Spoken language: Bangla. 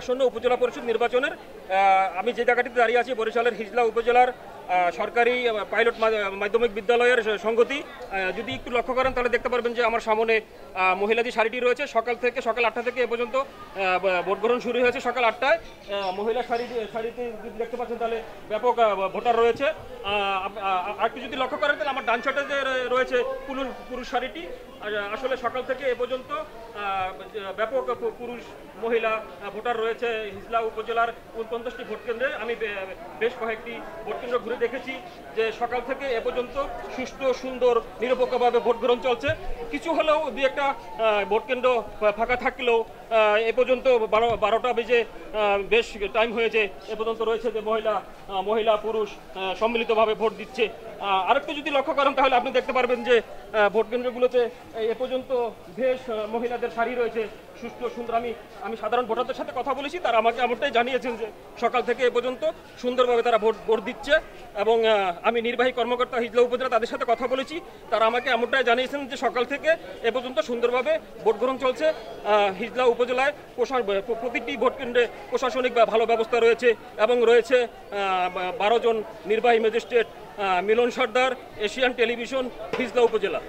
আসন্ন উপজেলা পরিষদ নির্বাচনের আমি যে জায়গাটিতে দাঁড়িয়ে আছি বরিশালের হিজলা উপজেলার সরকারি পাইলট মাধ্যমিক বিদ্যালয়ের সংগতি। যদি একটু লক্ষ্য করেন তাহলে দেখতে পারবেন যে আমার সামনে মহিলা যে সারিটি রয়েছে সকাল 8টা থেকে এ পর্যন্ত ভোট গ্রহণ শুরু হয়েছে সকাল 8টায়। মহিলা সারিতে যদি দেখতে পাচ্ছেন তাহলে ব্যাপক ভোটার রয়েছে। একটু যদি লক্ষ্য করেন তাহলে আমার ডান সাইডে যে রয়েছে পুরুষ সারিটি, আসলে সকাল থেকে এ পর্যন্ত ব্যাপক পুরুষ মহিলা ভোটার রয়েছে হিজলা উপজেলার 49টি ভোট কেন্দ্রে। আমি বেশ কয়েকটি ভোট কেন্দ্র ঘুরে দেখেছি যে সকাল থেকে এ পর্যন্ত সুষ্ঠু সুন্দর নিরপেক্ষভাবে ভোট গ্রহণ চলছে। কিছু হলেও দুই একটা ভোট কেন্দ্র ফাঁকা থাকলেও এ পর্যন্ত 12টা বেজে বেশ টাইম হয়েছে এ পর্যন্ত রয়েছে যে মহিলা পুরুষ সম্মিলিতভাবে ভোট দিচ্ছে। আরেকটু যদি লক্ষ্য করেন তাহলে আপনি দেখতে পারবেন যে ভোট কেন্দ্রগুলোতে এ পর্যন্ত বেশ মহিলাদের সারি রয়েছে সুষ্ঠু সুন্দর। আমি সাধারণ ভোটারদের সাথে কথা বলেছি, তারা আমাকে এমনটাই জানিয়েছেন যে সকাল থেকে এ পর্যন্ত সুন্দরভাবে তারা ভোট দিচ্ছে। এবং আমি নির্বাহী কর্মকর্তা হিজলা উপজেলা তাদের সাথে কথা বলেছি, তারা আমাকে এমনটাই জানিয়েছেন যে সকাল থেকে এ পর্যন্ত সুন্দরভাবে ভোট গ্রহণ চলছে। হিজলা উপজেলায় প্রতিটি ভোট কেন্দ্রে প্রশাসনিক ভালো ব্যবস্থা রয়েছে এবং রয়েছে 12 জন নির্বাহী ম্যাজিস্ট্রেট। মিলন সর্দার, এশিয়ান টেলিভিশন, হিজলা উপজেলা।